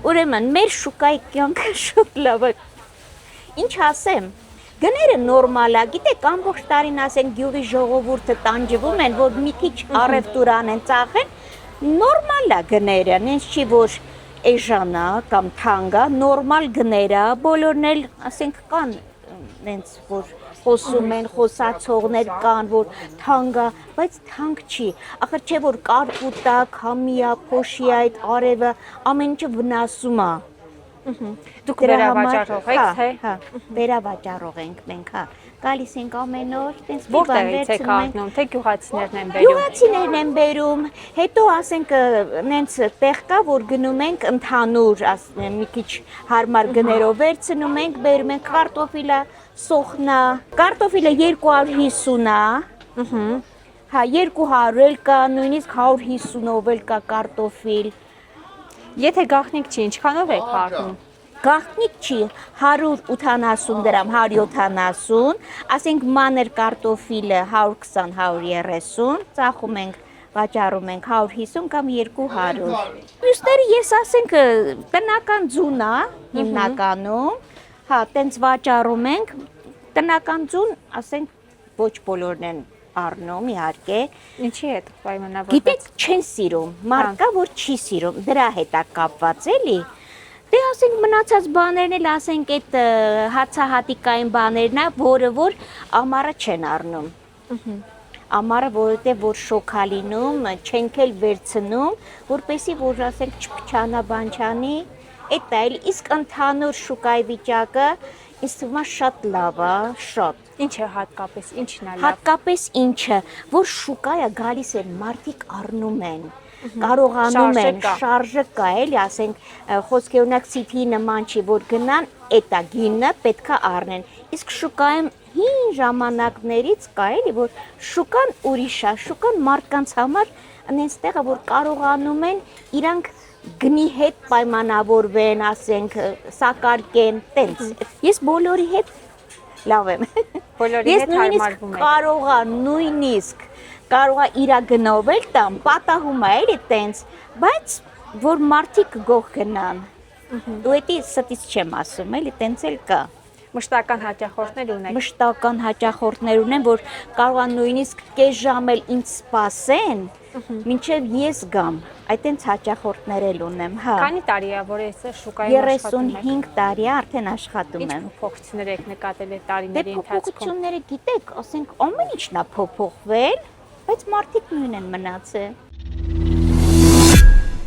Ուրեմն մեր շուկայի կյանքը շատ լավ է։ Ինչ ասեմ, գները նորմալ է, գիտեք, ամբողջ տարին ասենք գյուղի ժողովուրդը տանջվում են, որ մի քիչ առևտուր անեն, ծախեն, նորմալ է գները, նենց չի որ էժանա կամ թանկ է, նորմալ գները, բոլորն էլ ասենք կան նենց որ խոսում են, խոսացողներ կան, որ թանկ է, բայց թանկ չի, ախր չէ որ կարկուտա, քամիա, փոշիա այդ արևը, ամեն ինչը վնասում է։ Դուք վերավաճառող եք, թե։ Հա, վերավաճառող ենք մենք, հա։ Գալիս ենք ամեն օր, տենց մի բան Որտեղից եք վերցնում ենք։ առնում, թե գյուղացիներն են բերում։ Գյուղացիներն են բերում, հետո ասենք նենց տեղ կա, որ գնում ենք ընդհանուր, մի քիչ հարմար գներով վերցնում ենք, բերում ենք կարտոֆիլը, սոխնա, կարտոֆիլը 250 է, հա 200 էլ կա, նույնիսկ 150-ով էլ կա կարտոֆիլ։ Եթե գաղտնիք չի, ինչքանով եք առնում։ Գաղտնիք չի, 180 դրամ, 170, ասենք մանր կարտոֆիլը 120-130, ծախում ենք, վաճառում ենք 150 կամ 200։ Մյուսները ես ասենք տնական ձուն է հիմնականում, հա, տենց վաճառում ենք, տնական ձուն, ասենք ոչ բոլորն են առնում իհարկե։ Ինչի հետ պայմանավորված։ Գիտեք, չեն սիրում, մարդ կա, որ չի սիրում, դրա հետ է կապված էլի։ Դե ասենք մնացած բաներն էլ ասենք այդ հացահատիկային բաներն է, որը որ ամառը չեն առնում։ Ամառը որովհետև որ շոկ է լինում, չենք էլ վերցնում, որպեսզի որ ասենք չփչանա բանչանի, այդ է էլ իսկ ընդհանուր շուկայի վիճակը ինձ թվում է շատ լավ է, շատ։ Ինչ է հատկապես, ինչն է լավ։ Հատկապես ինչը, որ շուկայը գալիս են, մարդիկ առնում են, կարողանում են, շարժը կա, էլի, ասենք, խոսքի օրինակ սիթի նման չի, որ գնան, էտա գինը պետք է առնեն, իսկ շուկայում հին ժամանակներից կա, էլի, որ շուկան ուրիշ է, շուկան մարդկանց համար նենց տեղը, որ կարողանում են իրանք գնի հետ պայմանավորվեն, ասենք, սակարկեն, տենց, ես բոլորի հետ լավ եմ, Բոլորի հետ հարմարվում եք։ կարողա նույնիսկ կարողա իրա գնով էլ տամ, պատահում է էլի տենց, բայց որ մարդիկ գող գնան, ու էտի ստից չեմ ասում, էլի տենց էլ կա։ Մշտական հաճախորդներ ունեք։ Մշտական հաճախորդներ ունեն, որ կարող են նույնիսկ կես ժամ էլ ինձ սպասեն, մինչև ես գամ, այդ տենց հաճախորդներ էլ ունեմ, հա։ Քանի տարի է, որ այս շուկայում աշխատում եք։ 35 տարի է արդեն աշխատում Ինչ եմ։ փոփոխություններ եք նկատել այդ Դե տարիների ընթացքում։ փոփոխությունները գիտեք, ասենք ամեն ինչն է փոփոխվել, բայց մարդիկ նույնն են մնացել։